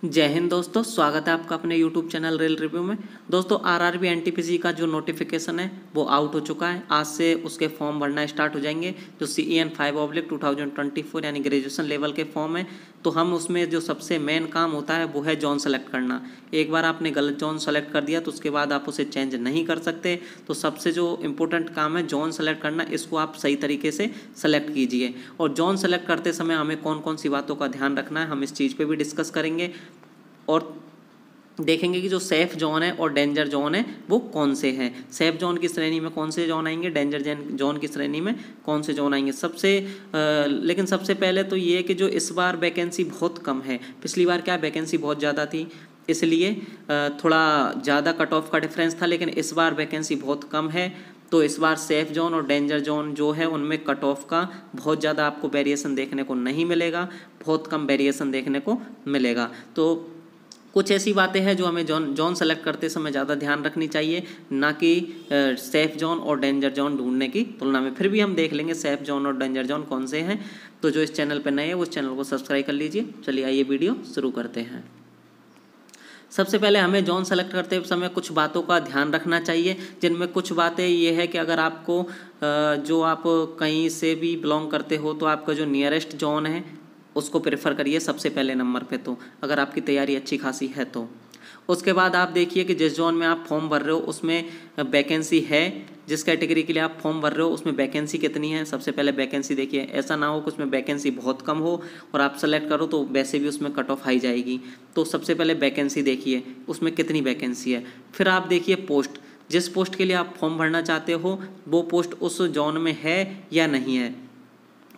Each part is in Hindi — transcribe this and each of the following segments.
जय हिंद दोस्तों, स्वागत है आपका अपने YouTube चैनल रेल रिव्यू में। दोस्तों आरआरबी एनटीपीसी का जो नोटिफिकेशन है वो आउट हो चुका है। आज से उसके फॉर्म भरना स्टार्ट हो जाएंगे। जो CEN 5/2024 यानी ग्रेजुएशन लेवल के फॉर्म है, तो हम उसमें जो सबसे मेन काम होता है वो है जॉन सेलेक्ट करना। एक बार आपने गलत जॉन सेलेक्ट कर दिया तो उसके बाद आप उसे चेंज नहीं कर सकते। तो सबसे जो इम्पोर्टेंट काम है जॉन सेलेक्ट करना, इसको आप सही तरीके से सेलेक्ट कीजिए। और जॉन सेलेक्ट करते समय हमें कौन कौन सी बातों का ध्यान रखना है, हम इस चीज़ पे भी डिस्कस करेंगे और देखेंगे कि जो सेफ जोन है और डेंजर जोन है वो कौन से हैं। सेफ जोन की श्रेणी में कौन से जोन आएंगे, डेंजर जोन की श्रेणी में कौन से जोन आएंगे। लेकिन सबसे पहले तो ये है कि जो इस बार वैकेंसी बहुत कम है। पिछली बार क्या वैकेंसी बहुत ज़्यादा थी, इसलिए थोड़ा ज़्यादा कट ऑफ का डिफरेंस था, लेकिन इस बार वैकेंसी बहुत कम है। तो इस बार सेफ जोन और डेंजर जोन जो है उनमें कट ऑफ का बहुत ज़्यादा आपको वेरिएशन देखने को नहीं मिलेगा, बहुत कम वेरिएशन देखने को मिलेगा। तो कुछ ऐसी बातें हैं जो हमें जोन सेलेक्ट करते समय ज़्यादा ध्यान रखनी चाहिए, ना कि सेफ जोन और डेंजर जोन ढूंढने की तुलना में। फिर भी हम देख लेंगे सेफ जोन और डेंजर जोन कौन से हैं। तो जो इस चैनल पर नए हैं उस चैनल को सब्सक्राइब कर लीजिए। चलिए आइए वीडियो शुरू करते हैं। सबसे पहले हमें जोन सेलेक्ट करते समय कुछ बातों का ध्यान रखना चाहिए, जिनमें कुछ बातें ये है कि अगर आपको जो आप कहीं से भी बिलोंग करते हो तो आपका जो नियरेस्ट जोन है उसको प्रेफर करिए सबसे पहले नंबर पे। तो अगर आपकी तैयारी अच्छी खासी है तो उसके बाद आप देखिए कि जिस जोन में आप फॉर्म भर रहे हो उसमें वैकेंसी है, जिस कैटेगरी के लिए आप फॉर्म भर रहे हो उसमें वैकेंसी कितनी है। सबसे पहले वैकेंसी देखिए, ऐसा ना हो कि उसमें वैकेंसी बहुत कम हो और आप सेलेक्ट करो तो वैसे भी उसमें कट ऑफ हाई जाएगी। तो सबसे पहले वैकेंसी देखिए उसमें कितनी वैकेंसी है। फिर आप देखिए पोस्ट, जिस पोस्ट के लिए आप फॉर्म भरना चाहते हो वो पोस्ट उस जोन में है या नहीं है।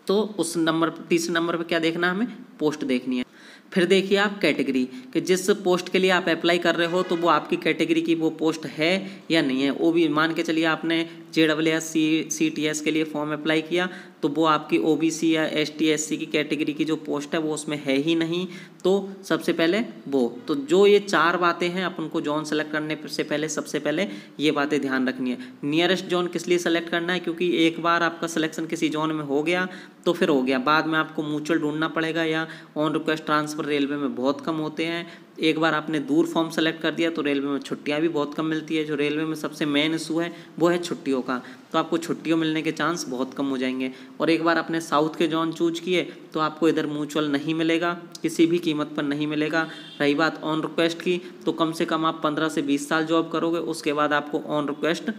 तो उस नंबर तीसरे नंबर पे क्या देखना, हमें पोस्ट देखनी है। फिर देखिए आप कैटेगरी, कि जिस पोस्ट के लिए आप अप्लाई कर रहे हो तो वो आपकी कैटेगरी की वो पोस्ट है या नहीं है। वो भी मान के चलिए आपने JSS CTS के लिए फॉर्म अप्लाई किया तो वो आपकी OBC या ST SC की कैटेगरी की जो पोस्ट है वो उसमें है ही नहीं। तो सबसे पहले वो, तो जो ये चार बातें हैं अपन को जोन सेलेक्ट करने से पहले सबसे पहले ये बातें ध्यान रखनी है। नियरेस्ट जोन किस लिए सेलेक्ट करना है, क्योंकि एक बार आपका सिलेक्शन किसी जोन में हो गया तो फिर हो गया, बाद में आपको म्यूचुअल ढूंढना पड़ेगा या ऑन रिक्वेस्ट ट्रांसफ़र रेलवे में बहुत कम होते हैं। एक बार आपने दूर फॉर्म सेलेक्ट कर दिया तो रेलवे में छुट्टियां भी बहुत कम मिलती है। जो रेलवे में सबसे मेन इशू है वो है छुट्टियों का, तो आपको छुट्टियों मिलने के चांस बहुत कम हो जाएंगे। और एक बार आपने साउथ के जोन चूज किए तो आपको इधर म्यूचुअल नहीं मिलेगा, किसी भी कीमत पर नहीं मिलेगा। रही बात ऑन रिक्वेस्ट की, तो कम से कम आप 15 से 20 साल जॉब करोगे, उसके बाद आपको ऑन रिक्वेस्ट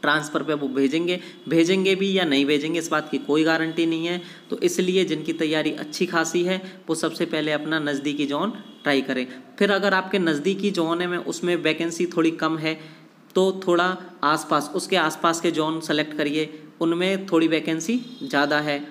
ट्रांसफ़र पे वो भेजेंगे भी या नहीं भेजेंगे इस बात की कोई गारंटी नहीं है। तो इसलिए जिनकी तैयारी अच्छी खासी है वो सबसे पहले अपना नज़दीकी जोन ट्राई करें। फिर अगर आपके नज़दीकी जोन है में उसमें वैकेंसी थोड़ी कम है तो थोड़ा आसपास, उसके आसपास के जोन सेलेक्ट करिए, उनमें थोड़ी वैकेंसी ज़्यादा है।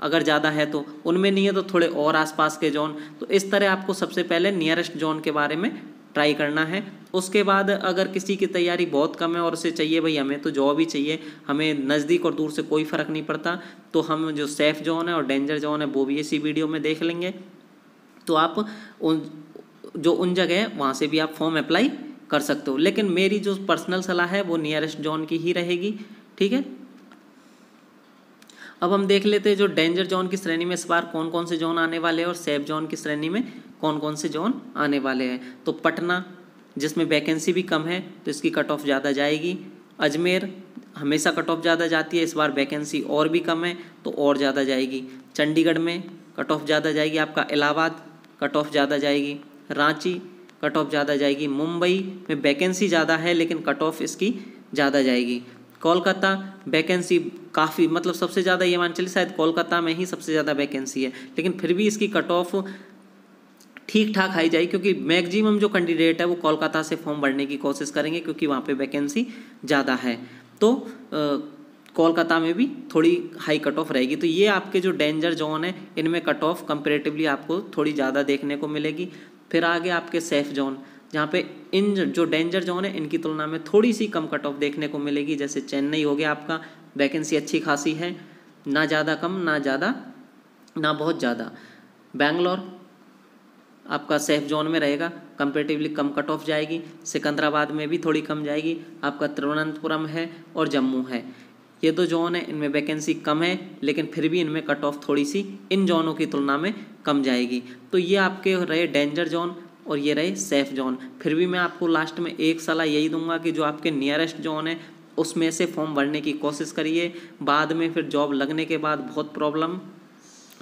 अगर ज़्यादा है तो उनमें नहीं है तो थोड़े और आसपास के जोन। तो इस तरह आपको सबसे पहले नियरेस्ट जोन के बारे में ट्राई करना है। उसके बाद अगर किसी की तैयारी बहुत कम है और उसे चाहिए भाई हमें तो जॉब ही चाहिए, हमें नज़दीक और दूर से कोई फ़र्क नहीं पड़ता, तो हम जो सेफ जोन है और डेंजर जोन है वो भी इसी वीडियो में देख लेंगे। तो आप उन जगह है वहाँ से भी आप फॉर्म अप्लाई कर सकते हो, लेकिन मेरी जो पर्सनल सलाह है वो नियरेस्ट जोन की ही रहेगी। ठीक है, अब हम देख लेते हैं जो डेंजर जोन की श्रेणी में इस बार कौन कौन से जोन आने वाले हैं और सेफ जोन की श्रेणी में कौन कौन से जोन आने वाले हैं। तो पटना, जिसमें वैकेंसी भी कम है तो इसकी कट ऑफ ज़्यादा जाएगी। अजमेर, हमेशा कट ऑफ ज़्यादा जाती है, इस बार वैकेंसी और भी कम है तो और ज़्यादा जाएगी। चंडीगढ़ में कट ऑफ ज़्यादा जाएगी आपका। इलाहाबाद कट ऑफ ज़्यादा जाएगी। रांची कट ऑफ ज़्यादा जाएगी। मुंबई में वैकेंसी ज़्यादा है लेकिन कट ऑफ इसकी ज़्यादा जाएगी। कोलकाता वैकेंसी काफ़ी, मतलब सबसे ज़्यादा ये मान चलिए शायद कोलकाता में ही सबसे ज़्यादा वैकेंसी है, लेकिन फिर भी इसकी कट ऑफ ठीक ठाक हाई जाएगी, क्योंकि मैक्सिमम जो कैंडिडेट है वो कोलकाता से फॉर्म भरने की कोशिश करेंगे क्योंकि वहाँ पे वैकेंसी ज़्यादा है। तो कोलकाता में भी थोड़ी हाई कट ऑफ रहेगी। तो ये आपके जो डेंजर जोन है इनमें कट ऑफ कंपेरेटिवली आपको थोड़ी ज़्यादा देखने को मिलेगी। फिर आगे आपके सेफ जोन, जहाँ पे इन जो डेंजर जोन है इनकी तुलना में थोड़ी सी कम कट ऑफ देखने को मिलेगी। जैसे चेन्नई हो गया आपका, वैकेंसी अच्छी खासी है, ना ज़्यादा कम ना ज़्यादा ना बहुत ज़्यादा। बेंगलोर आपका सेफ जोन में रहेगा, कंपेरेटिवली कम कट ऑफ जाएगी। सिकंदराबाद में भी थोड़ी कम जाएगी। आपका तिरुवनंतपुरम है और जम्मू है। ये दो जोन है, इनमें वैकेंसी कम है, लेकिन फिर भी इनमें कट ऑफ थोड़ी सी इन जोनों की तुलना में कम जाएगी। तो ये आपके रहे डेंजर जोन और ये रहे सेफ जोन। फिर भी मैं आपको लास्ट में एक सलाह यही दूंगा कि जो आपके नियरेस्ट जोन है उसमें से फॉर्म भरने की कोशिश करिए। बाद में फिर जॉब लगने के बाद बहुत प्रॉब्लम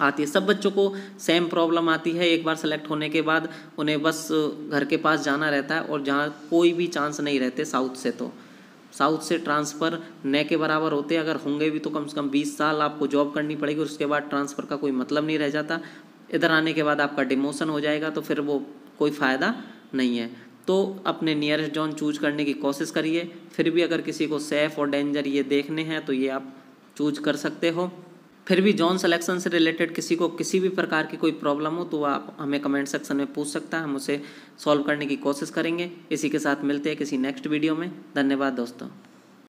आती है। सब बच्चों को सेम प्रॉब्लम आती है। एक बार सेलेक्ट होने के बाद उन्हें बस घर के पास जाना रहता है और जहाँ कोई भी चांस नहीं रहते साउथ से, तो साउथ से ट्रांसफ़र न के बराबर होते, अगर होंगे भी तो कम से कम 20 साल आपको जॉब करनी पड़ेगी, उसके बाद ट्रांसफ़र का कोई मतलब नहीं रह जाता। इधर आने के बाद आपका डिमोशन हो जाएगा, तो फिर वो कोई फ़ायदा नहीं है। तो अपने नियरेस्ट जोन चूज करने की कोशिश करिए। फिर भी अगर किसी को सेफ़ और डेंजर ये देखने हैं तो ये आप चूज कर सकते हो। फिर भी जोन सिलेक्शन से रिलेटेड किसी को किसी भी प्रकार की कोई प्रॉब्लम हो तो आप हमें कमेंट सेक्शन में पूछ सकता है, हम उसे सॉल्व करने की कोशिश करेंगे। इसी के साथ मिलते हैं किसी नेक्स्ट वीडियो में। धन्यवाद दोस्तों।